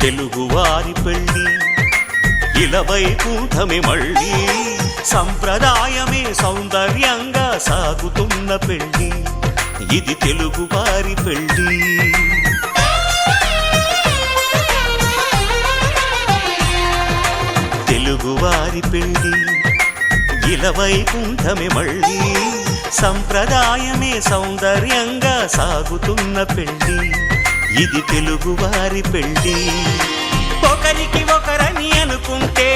తెలుగువారి పెళ్ళి ఇలవైకుంఠమే మళ్ళీ సంప్రదాయమే సౌందర్యంగా సాగుతున్న పెళ్ళి ఇది తెలుగువారి పెళ్ళి తెలుగువారి పెళ్ళి ఇలవైకుంఠమే మళ్ళీ సంప్రదాయమే సౌందర్యంగా సాగుతున్న పెళ్ళి ఇది తెలుగువారి పెళ్ళి ఒకరికి ఒకరని అనుకుంటే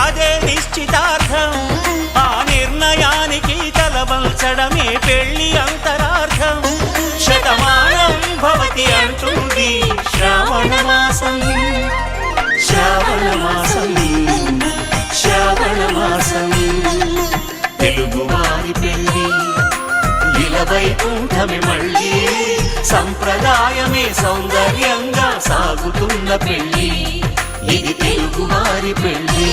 అదే నిశ్చితార్థం ఆ నిర్ణయానికి తలవంచడమే పెళ్ళి అంతరార్థం శతమానం భవతి అంటుంది శ్రావణ మాసం శ్రావణ మాసం శ్రావణ మాసం తెలుగువారి పెళ్ళి ఇలవైకుంఠమే మళ్ళీ సంప్రదాయమే సౌందర్యంగా సాగుతున్న పెళ్ళి ఇది తెలుగువారి పెళ్ళి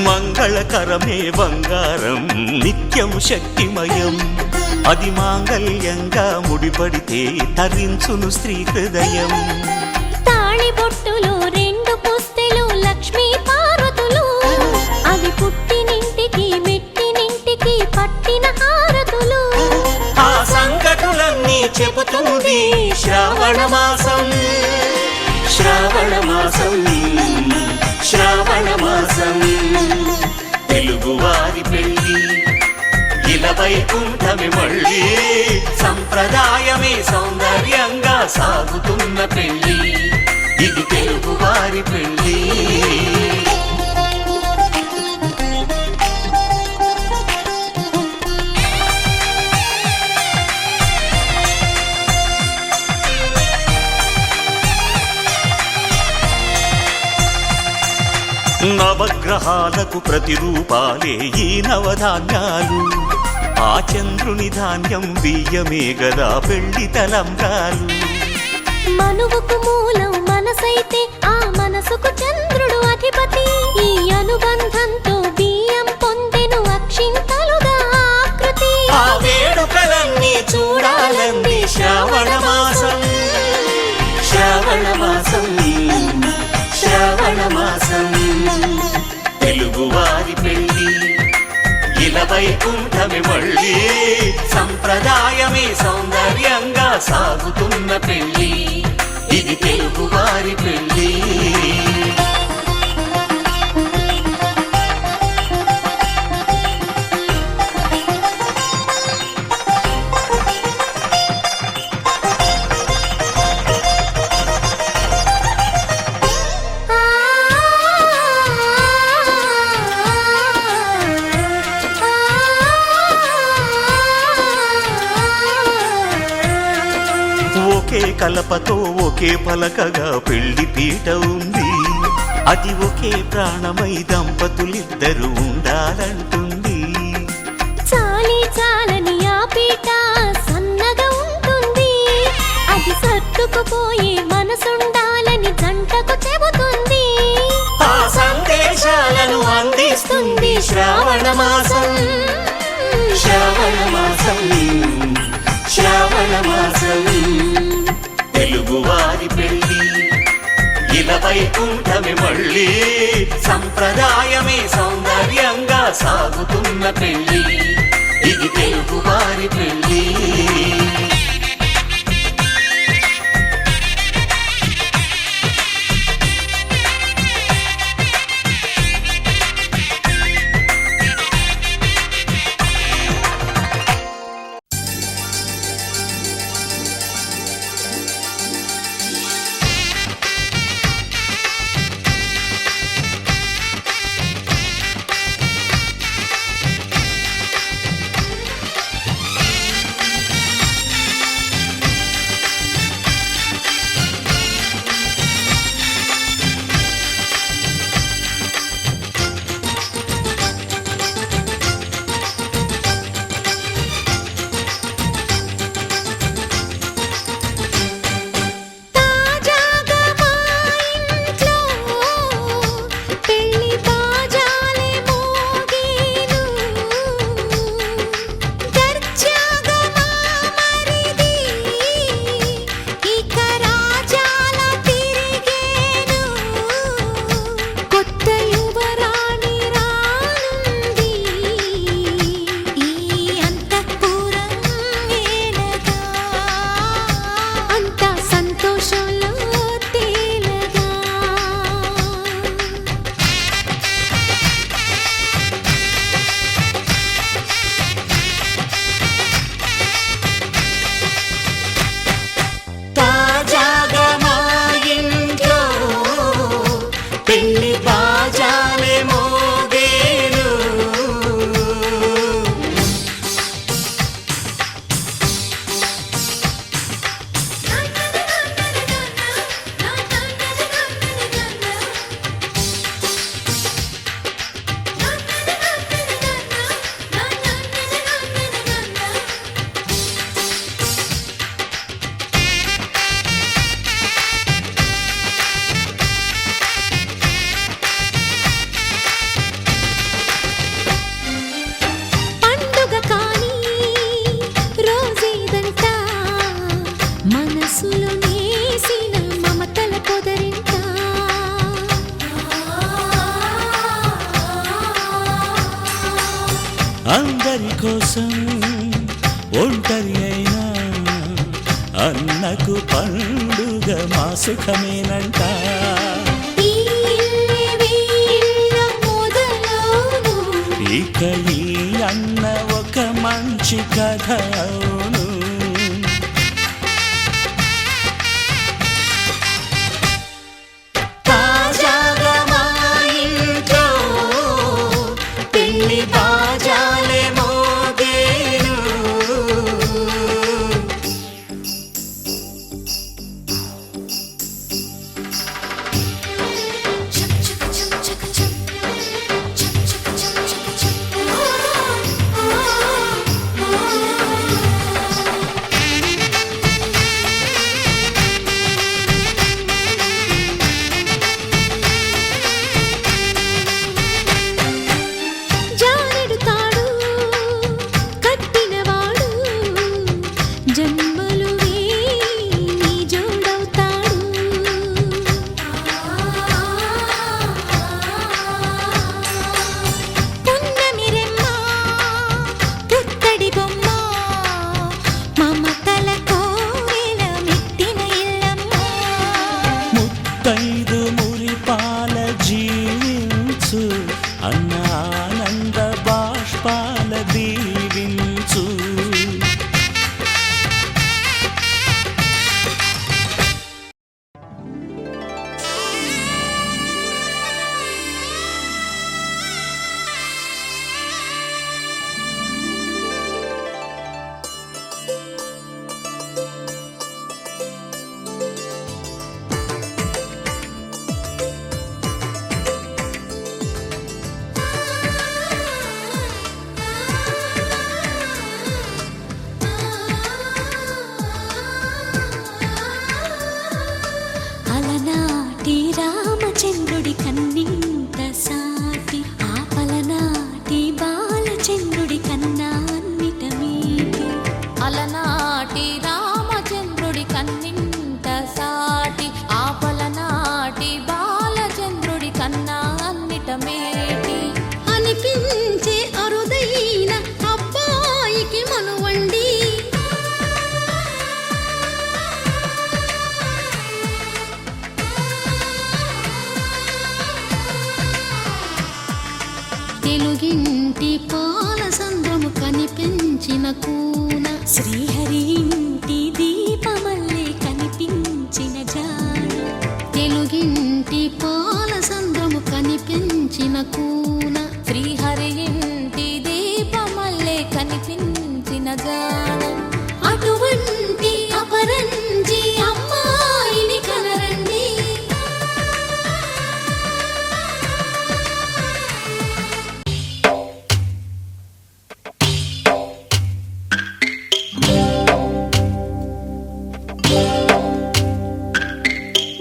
మంగళకరమే బంగారం నిత్యం శక్తిమయం అది మాంగళ్యంగా ముడిపడితే తరించును స్త్రీ హృదయం తాళిబొట్టులో రెండు పుస్తెలు లక్ష్మీ పార్వతులు అవి పుట్టినింటికి మెట్టినింటికి పట్టిన హారతులు ఆ సంగతులన్నీ చెబుతుంది శ్రావణ మాసం శ్రావణ మాసం శ్రావణ మాసం తెలుగువారి పెళ్ళి ఇలవైకుంఠమే మళ్ళీ సంప్రదాయమే సౌందర్యంగా సాగుతున్న పెళ్ళి ఇది తెలుగువారి పెళ్ళి నవగ్రహాలకు ప్రతిరూపాలే ఈ నవధాన్యాలు ఆ చంద్రుని ధాన్యం బియ్యమే గదా పెళ్లి తలంబ్రాలు మనువుకు మూలం మనసైతే ఆ మనసుకు చంద్రుడు అధిపతి ఈ అనుబంధంతో బియ్యం పొందెను అక్షింతలుగా ఆకృతి ఆ వేడుకలన్నీ చూడాలంది శ్రావణ మాసం శ్రావణ మాసం శ్రావణ మాసం తెలుగువారి పెళ్ళి ఇలవైకుంఠమే మళ్ళీ సంప్రదాయమే సౌందర్యంగా సాగుతున్న పెళ్ళి ఇది తెలుగువారి పెళ్ళి ఒకే కలపతో ఒకే పలకగా పెళ్లి పీట ఉంది అది ఒకే ప్రాణమై దంపతులిద్దరూ ఉండాలంటుంది చాలి చాలని ఆ పీట సన్నగా ఉంటుంది అది సర్దుకుపోయే మనసుండాలని జంటకు చెబుతుంది ఆ సందేశాలను అందిస్తుంది శ్రావణ మాసం శ్రావణ మాసం శ్రావణ మాసం తెలుగువారి పెళ్ళి ఇలవైకుంఠమే మళ్ళీ సంప్రదాయమే సౌందర్యంగా సాగుతున్న పెళ్ళి ఇది తెలుగువారి పెళ్ళి పెళ్లి బాజాలే మోగేను పండుగ కాని రోజేదంట మనసులో నేసిన మమతల పొదరింట అందరి కోసం ఒంటరి అయినా అన్నకు పండుగ మా సుఖమేనంట ఈ వీళ్ళ మొదలవును ఇక ఈ అన్న ఒక మంచి కథ అవును తాజాగా మా ఇంట్లో పెళ్లి బాజాలే మోగేను జానెడు తాడు కట్టినవాడు జన్మలు నీ జోడవుతాడు పున్నమి రెమ్మ పుత్తడి బొమ్మ మమతల కోవెల మెట్టిన ఇల్లమ్మ ముత్తైదు మురిపాల జీవించు అన్న ఆనంద బాష్పాల దీవించు అలనాటి రామచంద్రుడి కన్నింత సాటి ఆపలనాటి బాలచంద్రుడి కన్నా అన్నిట మీటి అలనాటి రామచంద్రుడి కన్నింత సాటి ఆపలనాటి బాలచంద్రుడి కన్నా అన్నిట మేటి అనిపించే అరుదైన అబ్బాయికి మనువండి తెలుగింటి పాల సంద్రము కనిపించిన కూన శ్రీహరి ఇంటి దీపమల్లే కనిపించిన జాడ తెలుగింటి పాల సంద్రము కనిపించిన కూన శ్రీహరి ఇంటి దీపమల్లే కనిపించిన జాడ అటువంటి అపరంజి అమ్మాయిని కనరండి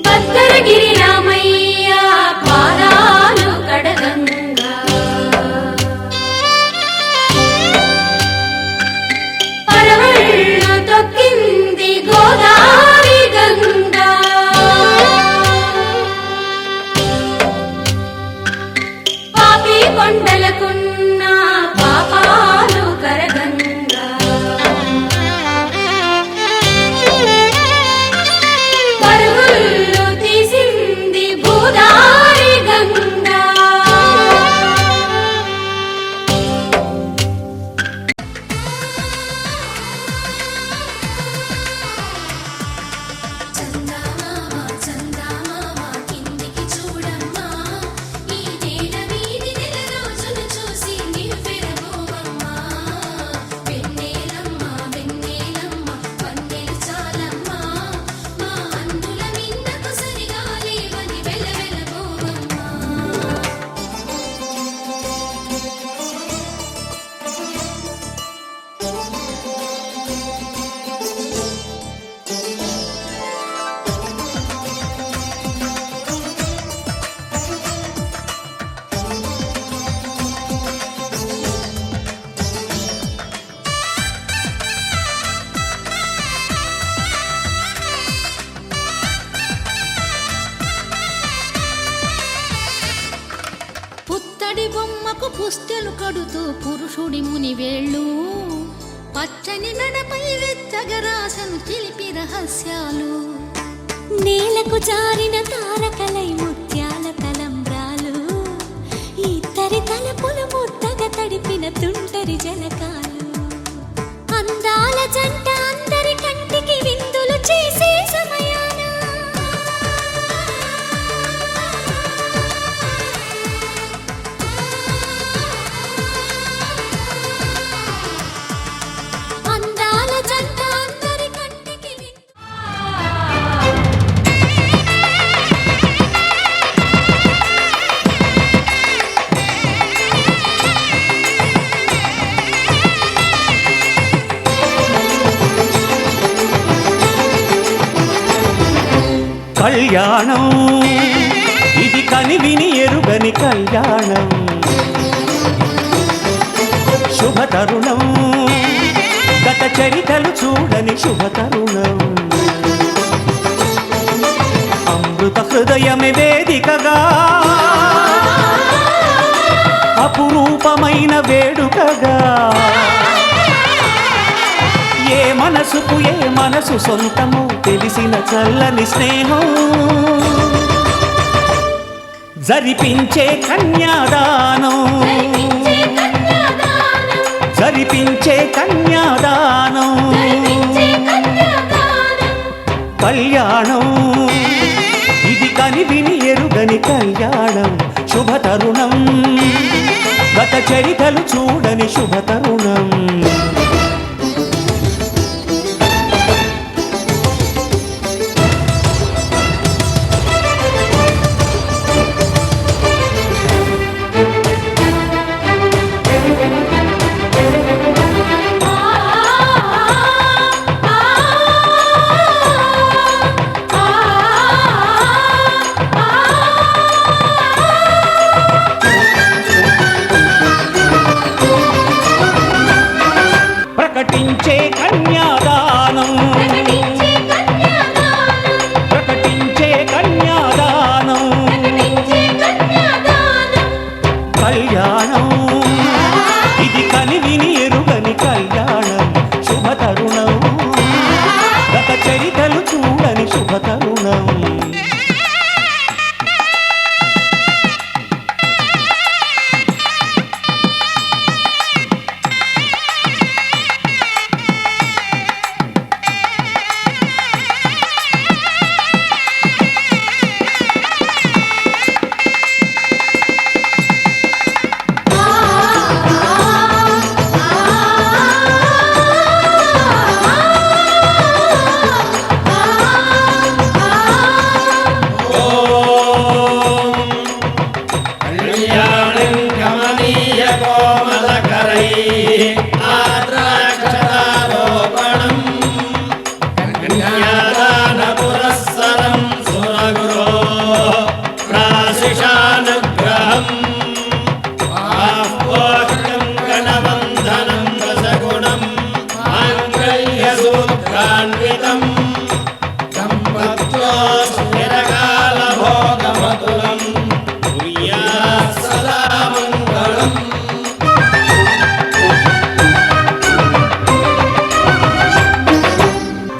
భద్రగిరి రామయ్య పాదాలు కడగంగా పుత్తడి బొమ్మకు పుస్తెలు కడుతూ పురుషుడి ముని వేళ్ళు పచ్చని మెడపై వెచ్చగరాసను చిలిపి రహస్యాలు నేలకు జారిన తారకలై ముత్యాల తలంబ్రాలు ఇద్దరి తలపులు ముద్దగా తడిపిన తుంటరి జలకాలు అందాల జంట అందరి కంటికి విందులు చేసే సమయాన అందాల జంట అందరి కంటికి కళ్యాణం ఇది కనివిని ఎరుగని కళ్యాణం శుభతరుణం గత చరితలు చూడని శుభతరుణం అమృత హృదయమే వేదికగా అపురూపమైన వేడుకగా ఏ మనసుకు ఏ మనసు సొంతము తెలిసిన చల్లని స్నేహం జరిపించే కన్యాదానం జరిపించే కన్యాదానం కళ్యాణం ఇది కనివిని ఎరుగని కళ్యాణం శుభతరుణం గత చరితలు చూడని శుభతరుణం ప్రకటించే కన్యాదానం ప్రకటించే కన్యాదానం కళ్యాణం ఇది కనివిని ఎరుగని కళ్యాణం శుభతరుణం గత చరితలు చూడని శుభతరుణం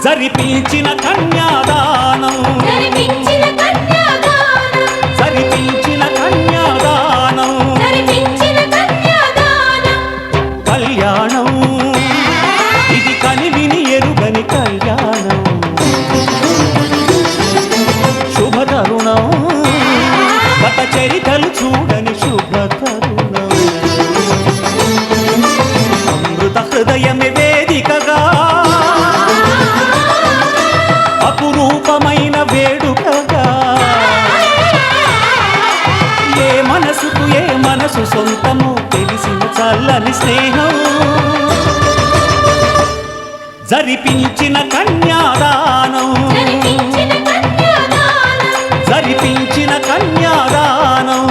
జరిపించిన కన్యాదానం జరిపించిన కన్యాదానం కళ్యాణం ఇది కనివిని ఎరుగని కళ్యాణం శుభతరుణం గత చరితలు చూడని శుభతరుణం అమృత హృదయమే వేదికగా అపురూపమైన వేడుకగా ఏ మనసుకు ఏ మనసు సొంతము తెలిసిన చల్లని స్నేహం జరిపించిన కన్యాదానం జరిపించిన కన్యాదానం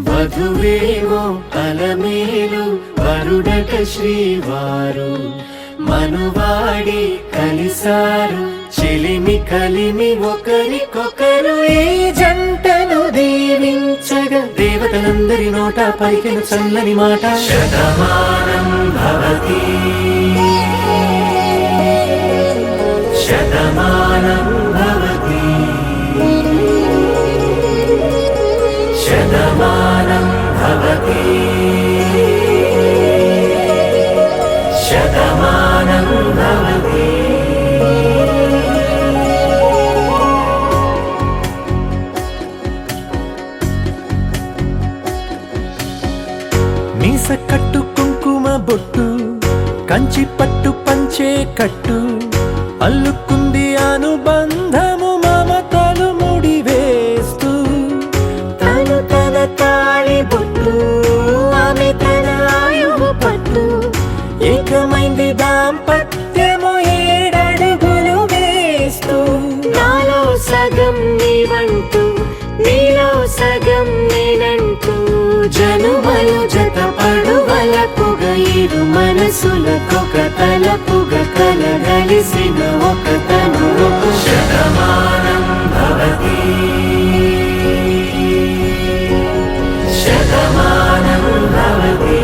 వధువేమో అలమేలు వరుడట శ్రీవారు మనువాడి కలిసారు చెలిమి కలిమి ఒకరికొకరు ఈ జంటను దీవించగా దేవతలందరి నోట పలికిన చల్లని మాట శతమానం భవతి శతమానం భవతి శతమానం భవతి శతమానం భవతి. మీస కట్టు కుంకుమ బొట్టు కంచి పట్టు పంచే కట్టు అల్లుకుంది అనుబంధము మమతలు ముడివేస్తూ తను తన తాళి బొట్టు ఆమె తన ఆయువు పట్టు ఏకమైంది దాంపత్యము 7 అడుగులు వేస్తూ నాలో సగం నీవంటూ నీలో సగం నేనంటూ జనుమలు జతపడు వలపుగ ఇరు మనసులకొక తలపుగ కలగలిసిన ఒక తను శతమానం భవతి శతమానం భవతి.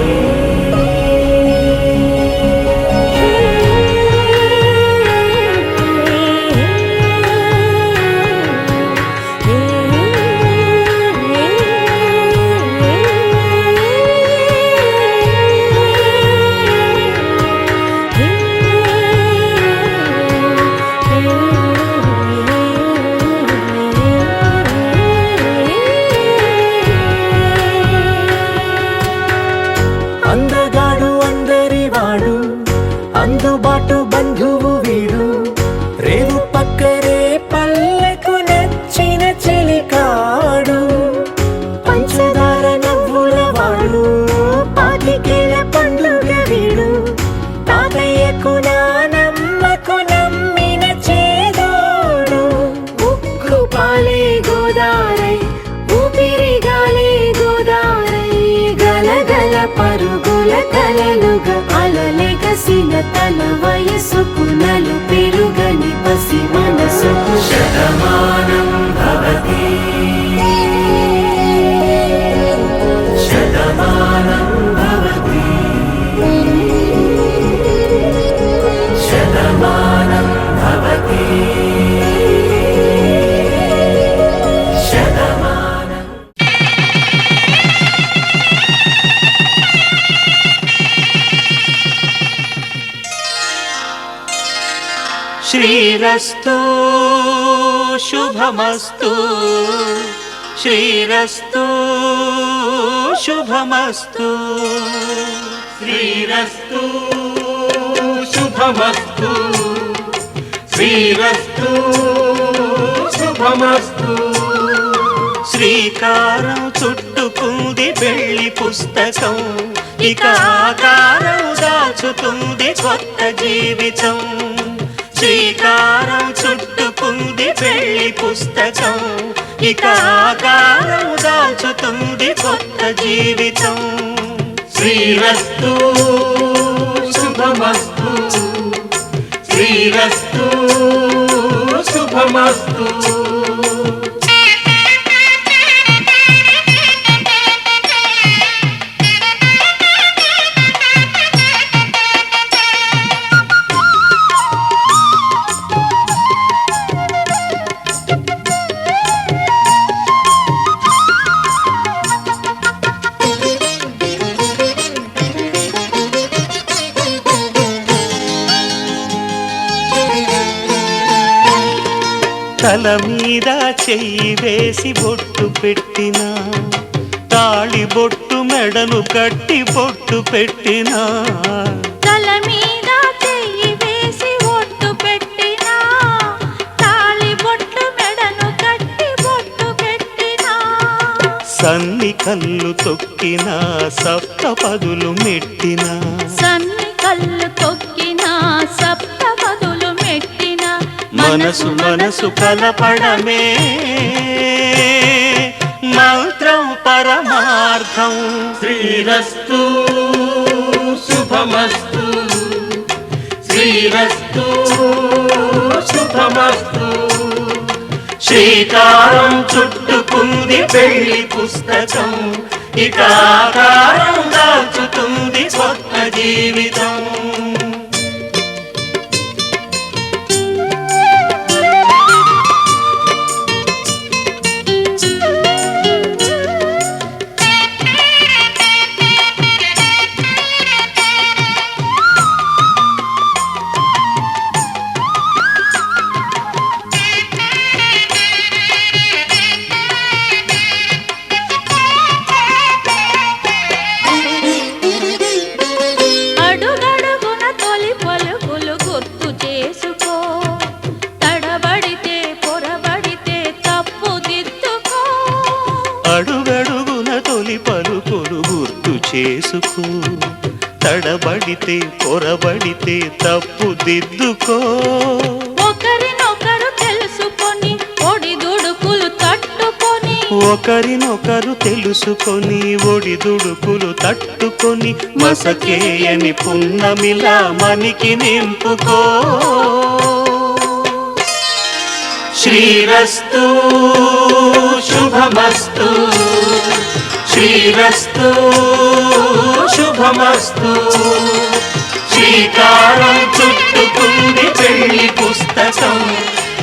అందగాడు అందరివాడు అందుబాటు బంధువు వీడు రేవు పక్కరే పల్లెకు నచ్చిన చెలికాడు పంచదార నవ్వుల వాడు పాతికేల పండుగ వీడు తాతయ్యకు నానమ్మకు నమ్మిన చేదోడు ఉక్కు పాలే గోదారై ఊపిరిగాలే గోదారై గలగల పరుగుల కలలుగా అలలెగసిన తన వయసుకు నలు పెరుగని పసి మనసుకు శతమానం భవతి శతమానం భవతి శతమానం భవతి శతమానం. శ్రీరస్తు శుభమస్తు శ్రీరస్తు శుభమస్తు శ్రీరస్తు శుభమస్తు శ్రీరస్తు శుభమస్తు. శ్రీకారం చుట్టుకుంది పెళ్లి పుస్తకం ఇక ఆకారం దాచుతుంది కొత్త జీవితం శ్రీకారం చుట్టుకుంది పెళ్లి పుస్తకం ఇక ఆకారం దాచుతుంది కొత్త జీవితం శ్రీరస్తు శుభమస్తు శ్రీరస్తు శుభమస్తు. తల మీద చెయ్యి వేసి బొట్టు పెట్టినా తాళి బొట్టు మెడను కట్టి బొట్టు పెట్టినా తల మీద చెయ్యి వేసి ఒట్టు పెట్టినా తాళి బొట్టు మెడను కట్టి బొట్టు పెట్టినా సన్ని కళ్ళు తొక్కినా సప్త పదులు మెట్టినా సన్ని కళ్ళు తొక్కినా సప్త పదులు మెట్టినా మనసు కలపడమే మంత్రం పరమార్థం. శ్రీరస్తు శుభమస్తు, శ్రీరస్తు శుభమస్తు. శ్రీకారం చుట్టుకుంది పెళ్లి పుస్తకం, ఇక ఆకారం దాచుతుంది కొత్త జీవితం. అడుగడుగున తొలి పలుకులు గుర్తు చేసుకో, తడబడితే పొరబడితే తప్పు దిద్దుకో. అడుగడుగున తొలి పలుకులు గుర్తు చేసుకో, తడబడితే పొరబడితే తప్పు దిద్దుకో. ఒకరినొకరు తెలుసుకొని ఒడిదుడుకులు తట్టుకొని, ఒకరినొకరు తెలుసుకొని ఒడిదుడుకులు తట్టుకొని మసకేయని పున్నమిలా మనికి నింపుకో. శ్రీరస్తు శుభమస్తు, శ్రీరస్తు శుభమస్తు. శ్రీకారం చుట్టుకుంది పెళ్లి పుస్తకం,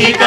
ఇక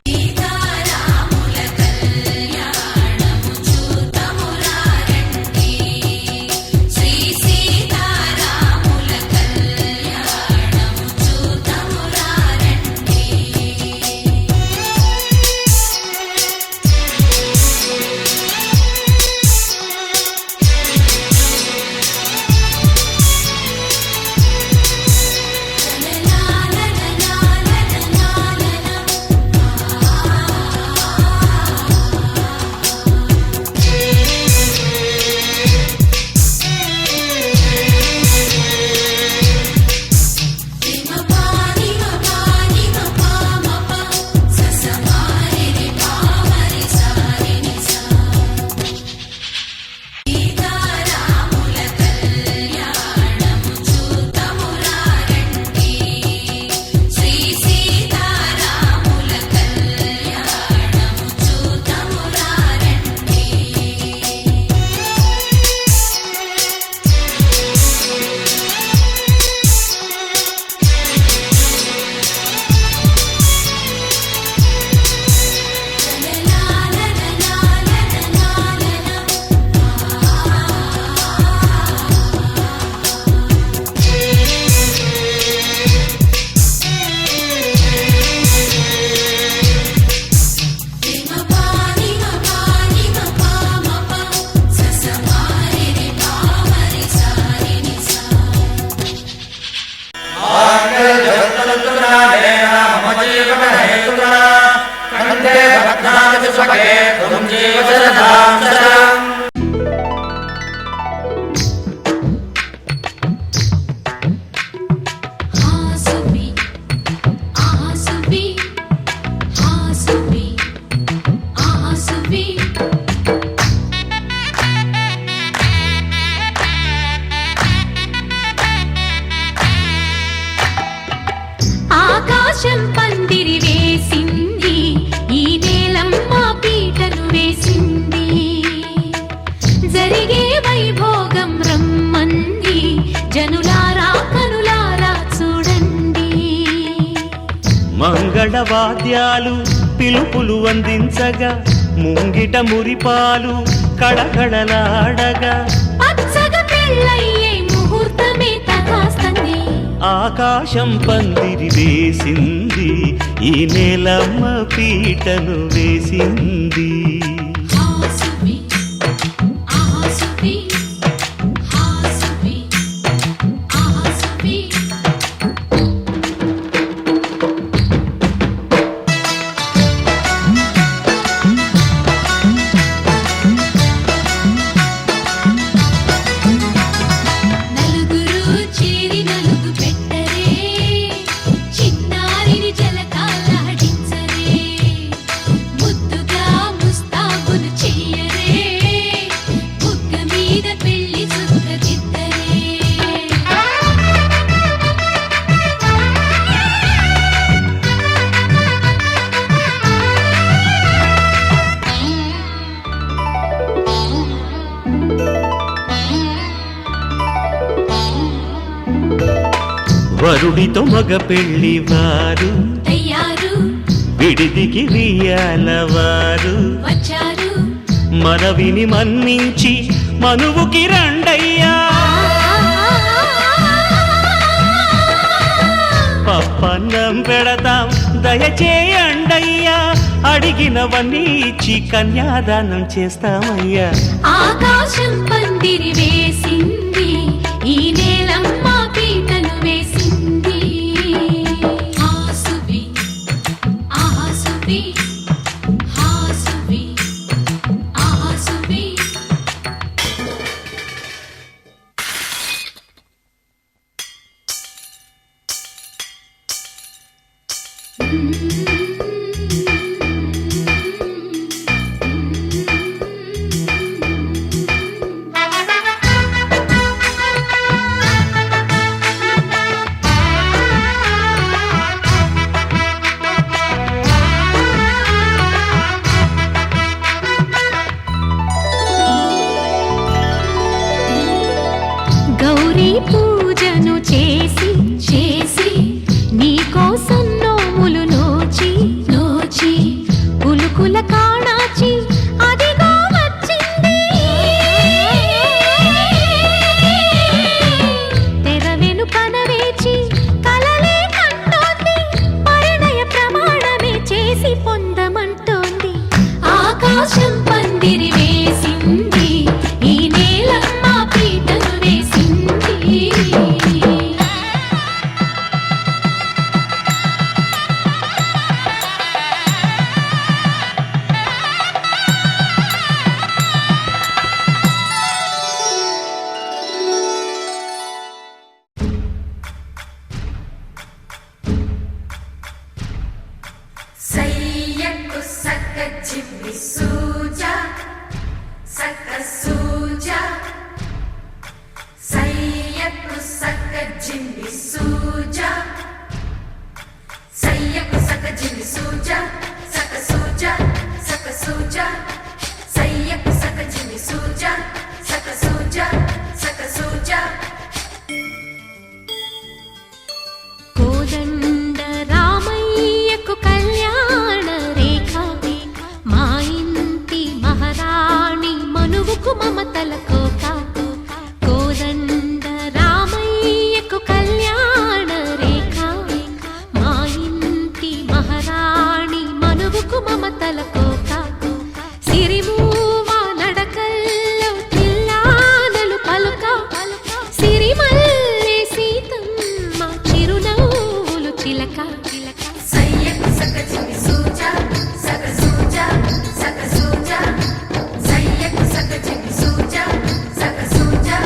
ఆకాశం పందిరి వేసింది, ఈ నేలమ్మ పీటను వేసింది. జరిగే వైభోగం రమ్మంది, జనులారా కనులారా చూడండి. మంగళవాద్యాలు పిలుపులు అందించగా, ముంగిట మురిపాలు కళకళలాడగా, పచ్చగా పెళ్ళయ్యే ముహూర్తమే తకాస్తంది. ఆకాశం పందిరి వేసింది, ఈ నేలమ్మ పీటను వేసింది. ఆసువి ఆసువి ఆసువి ఆసువి. నలుగురు చేరి నలుగు పెట్టరే, చిన్నారిని జలకాలాడించరే. ముద్దుగా ముస్తా వరుడితో మగ పెళ్లి వారు తయారు విడిదికి వియ్యాలవారు వచ్చారు మనవిని మన్నించి మనువుకి రండయ్యా పప్పన్నం పెడతాం దయచేయండయ్యా అడిగినవన్నీ ఇచ్చి కన్యాదానం చేస్తామయ్యా ఆకాశం పందిరి వేసింది ఈ నేలమ్మ పీటను వేసింది హాసువి ఆహాసువి హాసువి ఆహాసువి గౌరీ పూజను చేసి చేసి నీకోసం నోములు నోచి నోచి పులుకుల కాణాచి అదిగో వచ్చింది తెర వెనుకన వేచి కలలే కంటోంది పరిణయ ప్రమాణమే చేసి పొందమంటోంది ఆకాశం పందిరి వేసింది ఈ నేలమ్మ పీటను వేసింది సయ్యకు సక్క చిమ్మి సూజా సక్క సూజా సయ్యకు సక్క జిమ్మి సూజా సయ్యకు సక్క జిమ్మి సూజా సక్క సూజా సక్క సూజా సయ్యకు సక్క జిమ్మి సూజా సక్క సూజా సక్క సూజా కోదండ రామయ్యకు కళ్యాణ రేఖ మా ఇంటి మహారాణి మనువుకు మమతల కోక కోదండ రామయ్యకు కళ్యాణ రేఖ మా ఇంటి మహారాణి మనువుకు మమతల కోక సిరిమూవ నడకల్లో తిల్లానలు పలుక సిరిమల్లె సీతమ్మ చిరునవ్వులు చిలక సయ్యకు సక్క జిమ్మి సూజా సక్క సూజా సక్క సూజా సయ్యకు సక్క జిమ్మి సూజా సక్క సూజా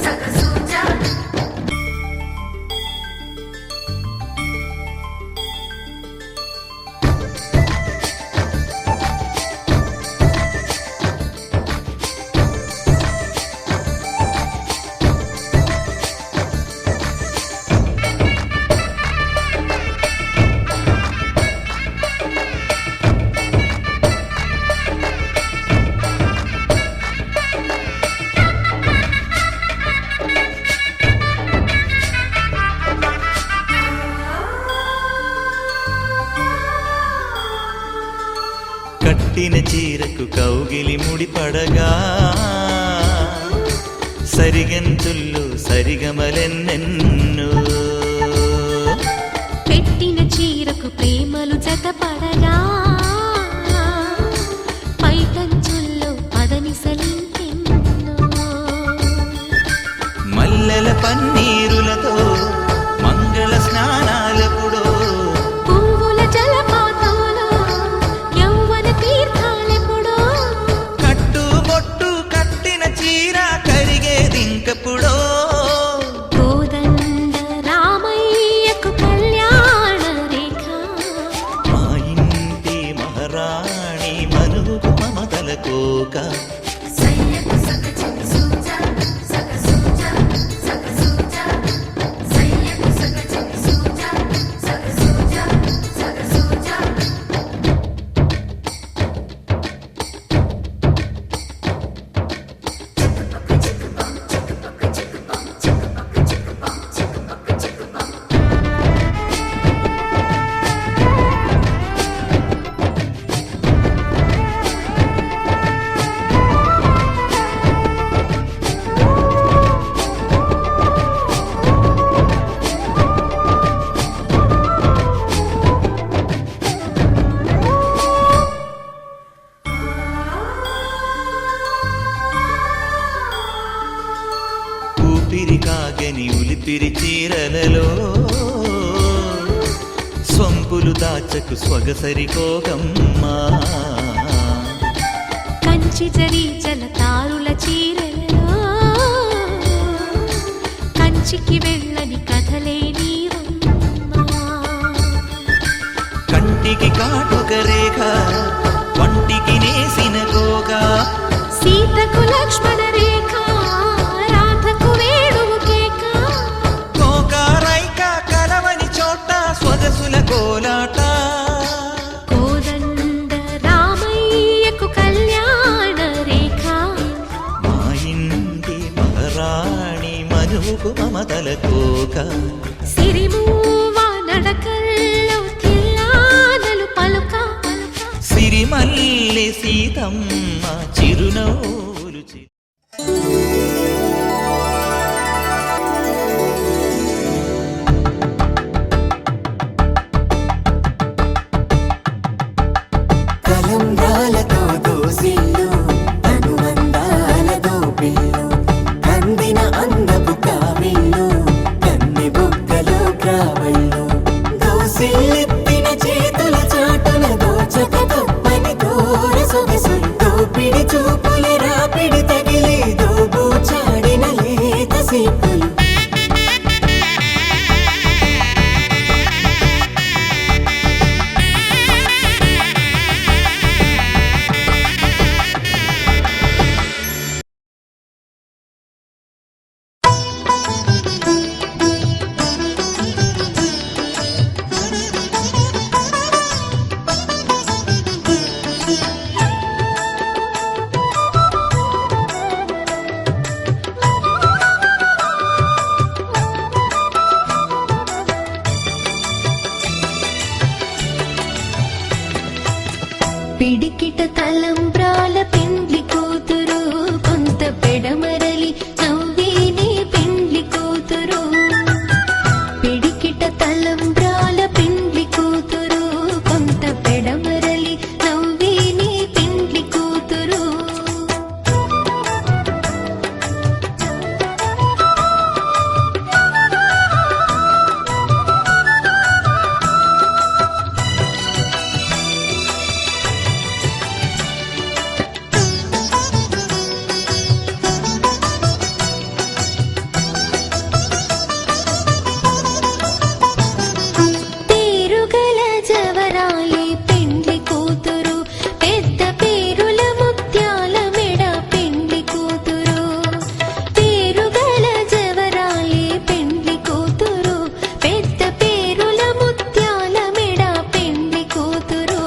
సక్క సూజా కట్టిన చీరకు కౌగిలి ముడిపడగా సరిగంతుల్లో సరిగమలెన్నెన్నో పెట్టిన చీరకు ప్రేమలు జతపడగా పైకంచుల్లో పదనిసలింకెన్నో మల్లెల పన్నీరులతో మంగళ స్నానాలెప్పుడో పువ్వుల జలపాతంలో యౌవన తీర్థాలెప్పుడో కట్టుబొట్టు కట్టిన చీర కరిగేదింకప్పుడో కోదండ రామయ్యకు కళ్యాణ రేఖ మా ఇంటి మహారాణి మనువుకు మమతల కోక సయ్యకు సక్క జిమ్మి సూజా సక్క సూజా సక్క సూజా సయ్యకు సక్క జిమ్మి సూజా సక్క సూజా సక్క సూజా చిక్కుపక్క చిక్కుపం చిక్కుపక్క చిక్కుపం చిక్కుపం చిక్కుపక్క చిక్కుపం సాగని ఉలిపిరి చీరలలో స్వంపులు దాచకు స్వగసరికోగమ్మా కంచి జరి జలతారుల చీరలలో కంచికి వెళ్ళని కథలే నీవమ్మా కంటికి కాటుక రేఖ వంటికి నేసిన గోగా సీతకు లక్ష్మణ రేఖ రాధకు వేణువు కేక గోకారైక కలవని చోట స్వగసుల కోలాట కోదండ రామయ్యకు కళ్యాణ రేఖ మా ఇంటి మహారాణి మనువుకు మమతల కోక సిరిమూవ నడకల్లో తిల్లానలు పలుక సిరిమల్లి సీతమ్మ చిరునవ్వులు కలంబ్రాలతో దోసిల్లు అనువందాలతో పిల్లు కందిన అందపు కావిళ్ళు కన్నె బుగ్గలు క్రావళ్ళు దోసిల్లెత్తిన చేతుల చాటున దోచక తప్పని దూర సొగసులు దోపిడి చూపుల రాపిడి తగిలి దోబూచాడిన లేత సీపులు పిడికిట తలంబ్రాల పెండ్లి కూతురు కొంత పెడమరలి నవ్వేనే పెండ్లి కూతురు పిడికిట తలంబ్రాల పెండ్లి కూతురు కొంత పెడమరలి నవ్వేనే పెండ్లి కూతురు పేరుగల జవరాలి పెండ్లి కూతురు పెద్ద పేరుల ముత్యాల మెడ పెండ్లి కూతురు పేరుగల జవరాలి పెండ్లి కూతురు పెద్ద పేరుల ముత్యాల మెడ పెండ్లి కూతురు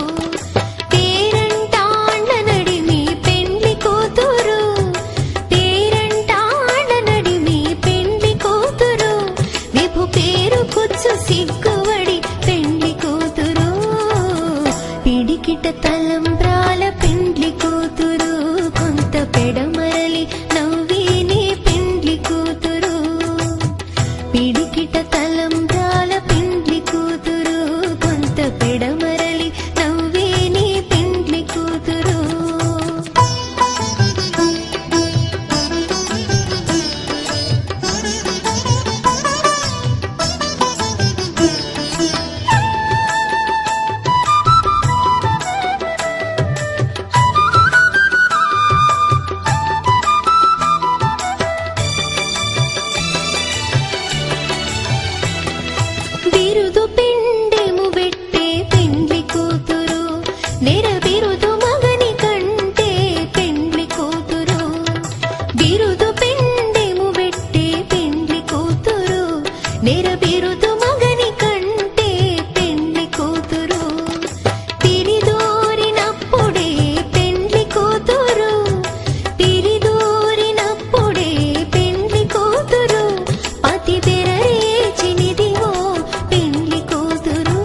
పేరంటాండ్ల నడిమి పెండ్లి కూతురు పేరంటాండ్ల నడిమి పెండ్లి కూతురు విభు పేరు కుచ్చు సిగ్గువడి పెండ్లి కూతురు పిడికిట తలంబ్రాల పెండ్లి కూతురు కొంత పెడమరలి నవ్వేనే పెండ్లి కూతురు పిడికిట తలంబ్రాల పెండ్లి కూతురు కొంత పెడమరలి నవ్వేనే పెండ్లి కూతురు బిరుదు పిండెము పెట్టే పెండ్లి కూతురు నెర బిరుదు మగని కంటే పెండ్లి కూతురు బిరుదు పిండెము పెట్టే పెండ్లి కూతురు నెర బిరుదు మగని కంటే పెండ్లి కూతురు తిరిదోరినప్పుడే పెండ్లి కూతురు తిరిదోరినప్పుడే పెండ్లి కూతురు పతి బెరరేచినిదివో పెండ్లి కూతురు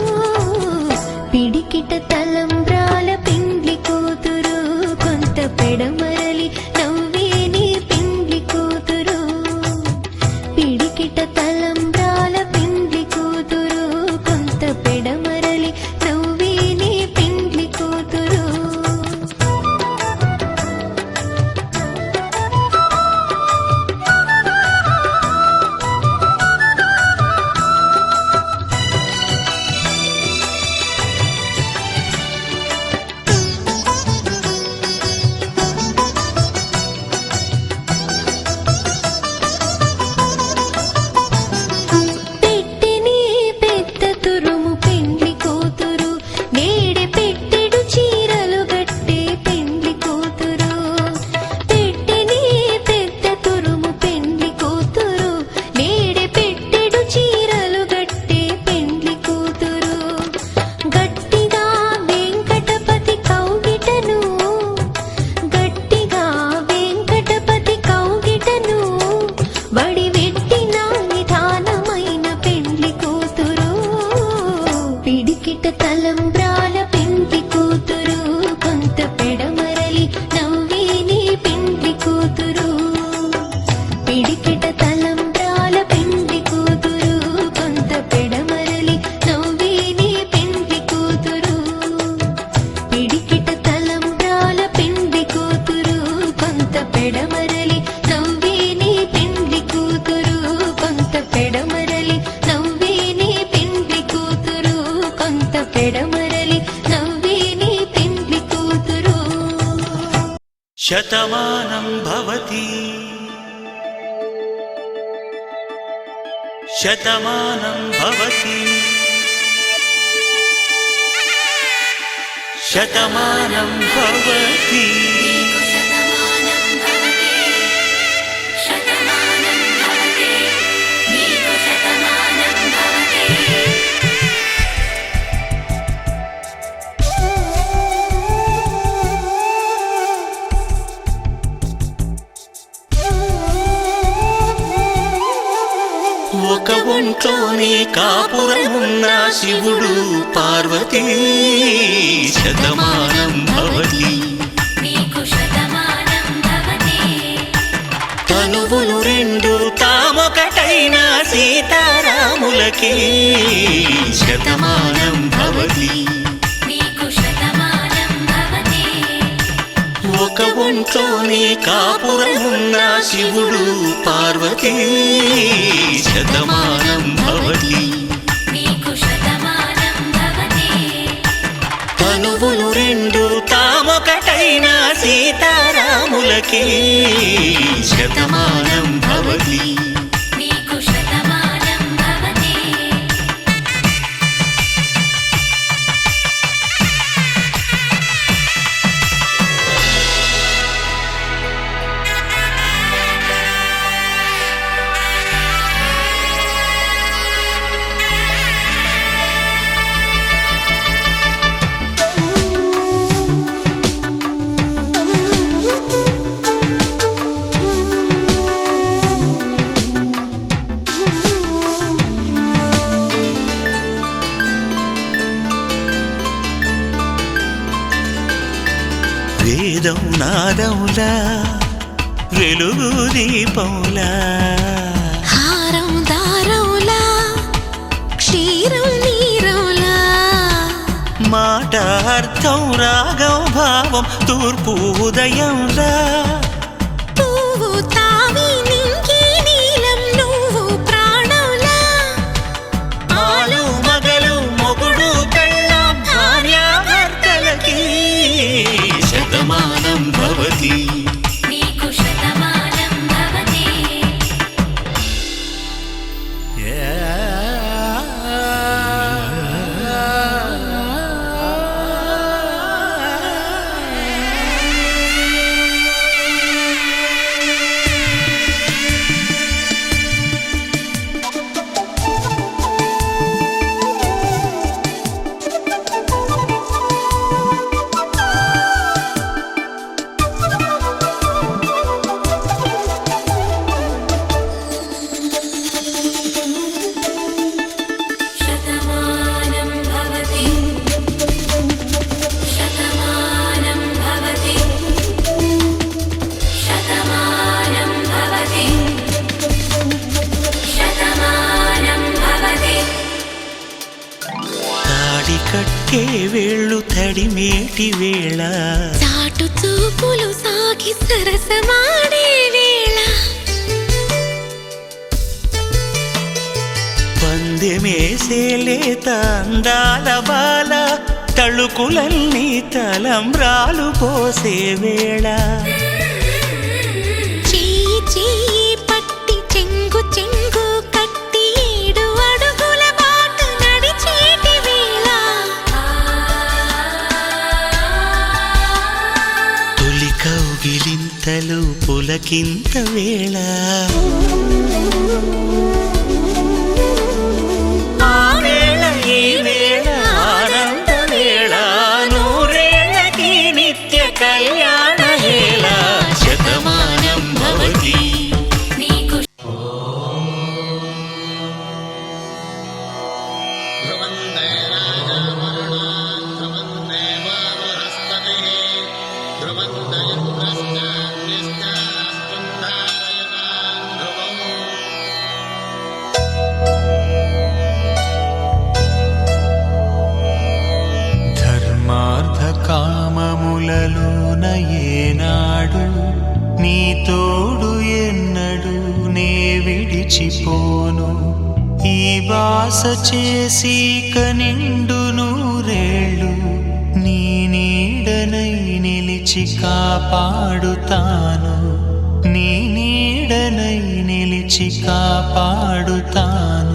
పిడికిట తలంబ్రాల పెండ్లి శతమానం భవతి శతమానం భవతి శతమానం భవతి శతమానం భవతి శతమానం భవతి నీకు శతమానం భవతి ఒక ఒంట్లోనే కాపురమున్న శివుడు పార్వతీ శతమానం భవతి నీకు శతమానం భవతి తనువులు రెండు తామొకటైన సీతారాములకి శతమానం భవతి నీకు శతమానం భవతి ఒక ఒంట్లోనే కాపురమున్న శివుడు పార్వతీ శతమానం భవతి నీకు శతమానం భవతి తనువులు రెండు తామొకటైన సీతారాములకి శతమానం భవతి నీకు శతమానం భవతి వేదం నాదములా వెలుగు దీపములా హారం దారంలా క్షీరం నీరంలా మాట అర్థం రాగం భావం తూర్పు ఉదయంలా పువ్వు తావి నింగి నీలం నువ్వు ప్రాణంలా ఆలు మగలు మొగుడు పెళ్ళాం భార్యాభర్తలకి శతమానం భవతి నీకు శతమానం భవతి శతమానం భవతి శతమానం భవతి శతమానం భవతి శతమానం భవతి తాడి కట్టే వేళ్ళు తడిమేటి వేళ చాటు చూపులు సాగి సరసమాడే వేళ పందెమేసే లేత అందాల బాల తళుకులన్నీ తలంబ్రాలు పోసే వేళ చెయ్యి చెయ్యి పట్టి చెంగు చెంగు కట్టి 7 అడుగుల బాట నడిచేటి వేళ తొలి కౌగిలింతలు పులకింత వేళ ఆ వేళ ఈ వేళ ఆనంద వేళ నూరేళ్ళకి నిత్య కళ్యాణ వేళ శతమానం భవతి నీకు ధర్మార్థ కామములలోన ఏనాడు నీ తోడు ఎన్నడు నే విడిచిపోను ఈ బాస చేసి కనిండు నూరేళ్ళు నీ నీడనై నిలిచి కాపాడుతాను, నీ నీడనై నిలిచి కాపాడుతాను.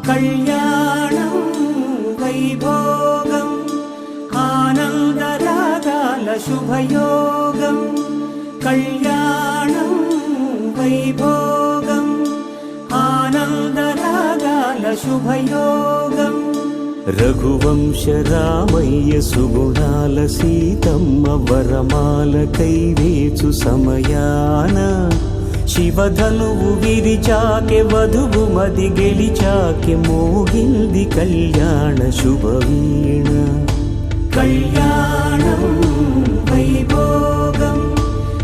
కళ్యాణం వైభోగం ఆనందరాగాల శుభయోగం. కళ్యాణం వైభోగం ఆనందరాగాల శుభయోగం. రఘువంశ రామయ్య సుగుణాల సీతమ్మ వరమాల కైవేచు సమయాన శివధనువు విరిచాకె వధువు మది గెలిచాకె మోగింది కళ్యాణ శుభవీణ. కళ్యాణం వైభోగం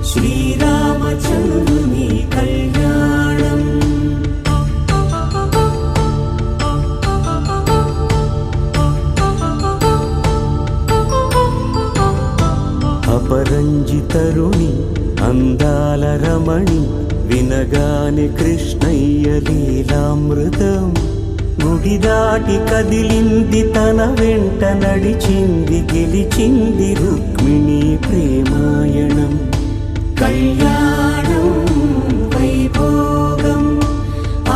శ్రీరామచంద్రుని కళ్యాణం. అపరంజి తరుణి అందాల రమణి వినగానే కృష్ణయ్య లీలామృతం. గుడి దాటి కదిలింది తన వెంట నడిచింది గెలిచింది రుక్మిణి ప్రేమాయణం. కళ్యాణం వైభోగం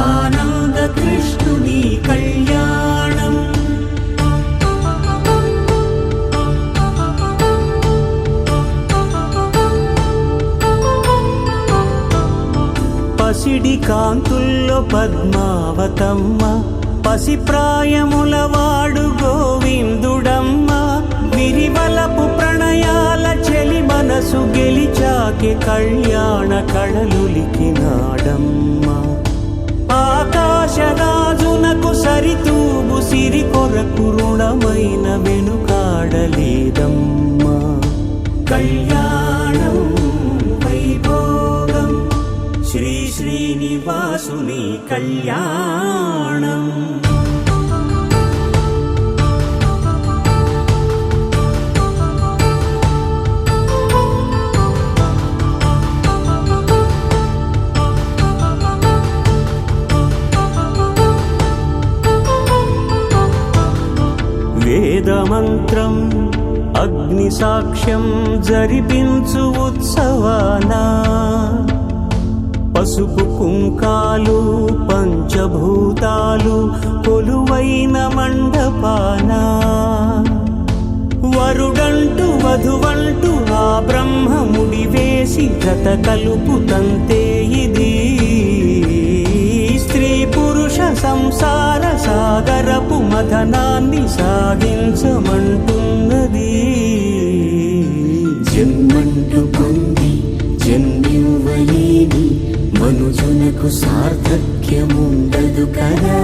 ఆనంద కృష్ణుని కళ్యాణం. పసిడి కాంతుల్లో పద్మావతమ్మ పసిప్రాయముల వాడు గోవిందుడమ్మ. విరివలపు ప్రణయాల చెలి మనసు గెలిచాకే కళ్యాణ కళలులికినాడమ్మ. ఆకాశరాజునకు సరితూగు సిరి కొరకు రుణమైన వెనుకాడలేదమ్మ. కళ్యాణం వైభోగం శ్రీ శ్రీనివాసుని కళ్యాణం. వేదమంత్రం అగ్ని సాక్ష్యం జరిపించు ఉత్సవానా పసుపు కుంకాలు పంచభూతాలు కొలువైన మండపాన. వరుడంటూ వధువంటూ ఆ బ్రహ్మముడి వేసి జత కలుపుతంతే ఇది. స్త్రీ పురుష సంసార సాగరపు మథనాన్ని సాగించమంటున్నది. జన్మంటూ పొంది జన్మివ్వలేని మనుజునకు సార్థక్యముండదు కదా.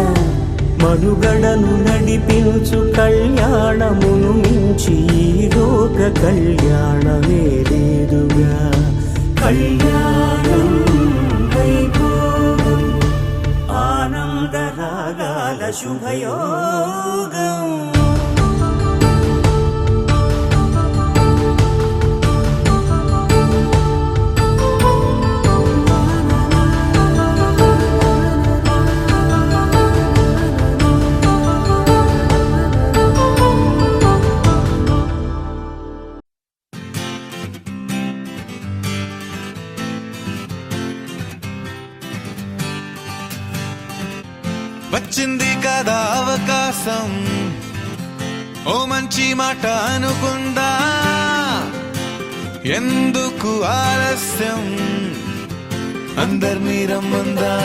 మనుగడను నడిపించు కళ్యాణమును మించి ఈ లోక కళ్యాణమే లేదుగా. కళ్యాణం వైభోగం ఆనందరాగాల శుభయోగం. వచ్చింది కదా అవకాశం, ఓ మంచి మాట అనుకుందా. ఎందుకు ఆలస్యం, అందర్నీ రమ్మందా.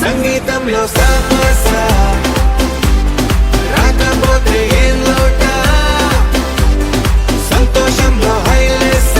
సంగీతంలో సమస్య రాకపోతే ఏం లోట, సంతోషంలో హైలెస్స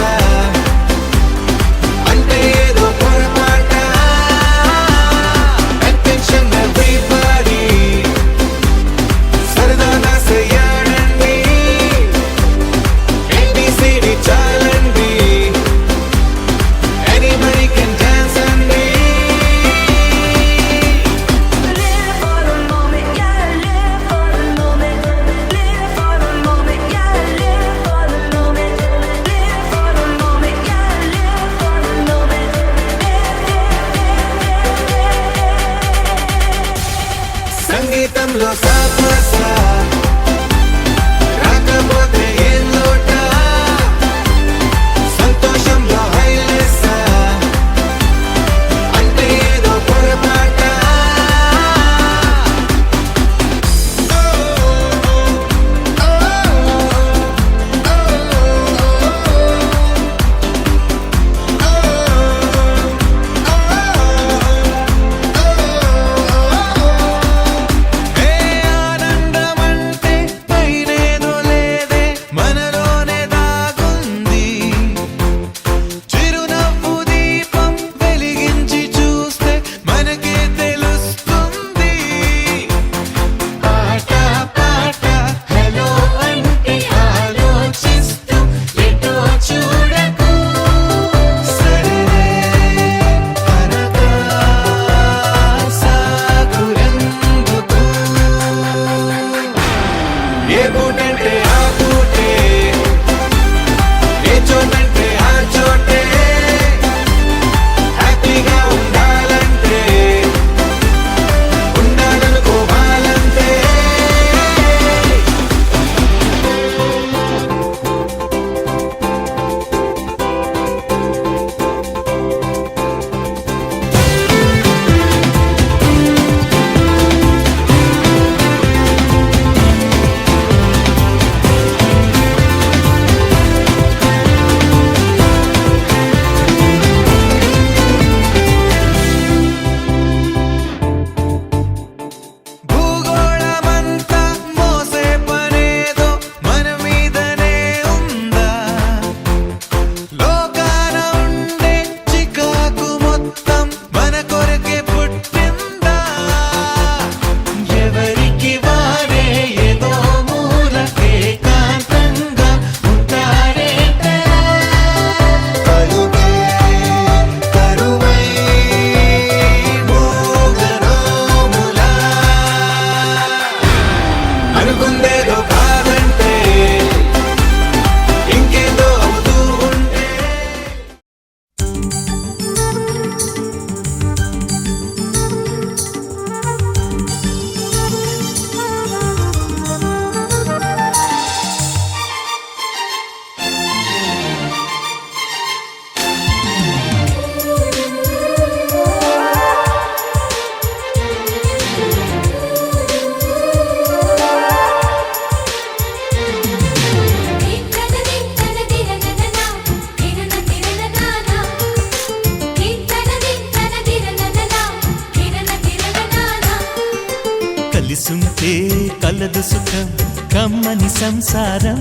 కలదు సుఖం కమ్మని సంసారం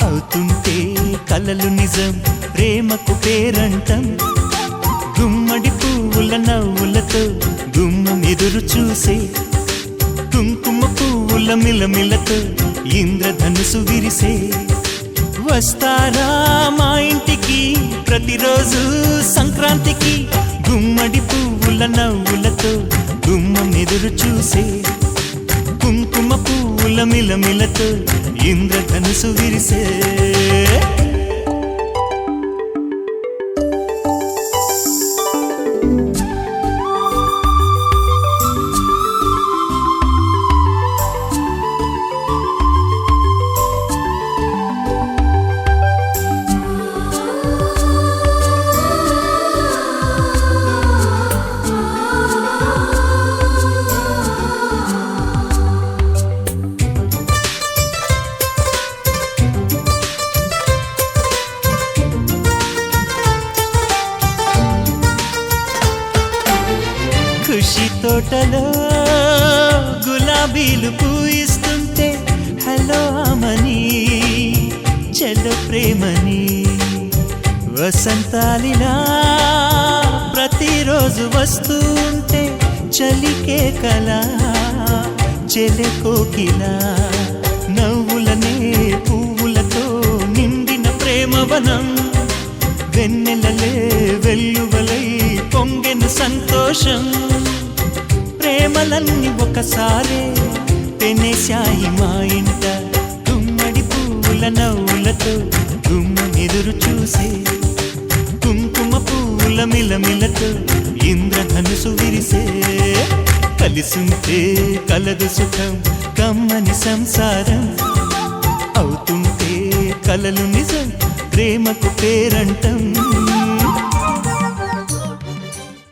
అవుతుంటే కలలు నిజం ప్రేమకు పేరంటం గుమ్మడి పువ్వుల నవ్వులతో గుమ్మం ఎదురు చూసే కుంకుమ పువ్వుల మిలమిలతో ఇంద్రధనుసు విరిసే వస్తారా మా ఇంటికి ప్రతిరోజు సంక్రాంతికి గుమ్మడి పువ్వుల నవ్వులతో గుమ్మం ఎదురు చూసే కుంకుమ పువ్వుల మిలమిలతో ఇంద్రధనుసు విరిసే ఖుషి తోటలో గులాబీలు పూయిస్తుంటే హలో అమని చెల్లో ప్రేమని వసంతాలిలా ప్రతిరోజు వస్తూ ఉంటే చలికే కలా చెలె కోకిలా నవ్వులనే పువ్వులతో నిండిన ప్రేమవనం వెన్నెలలే వెల్లువలై పొంగెను సంతోషం ప్రేమలన్నీ ఒకసారే పెనేశాయి మా ఇంట గుమ్మడి పువ్వుల నవ్వులతో గుమ్మం ఎదురు చూసే కుంకుమ పువ్వుల మిలమిలతో ఇంద్రధనుసు విరిసే కలిసుంటే కలదు సుఖం కమ్మని సంసారం అవుతుంటే కలలు నిజం ప్రేమకు పేరంటం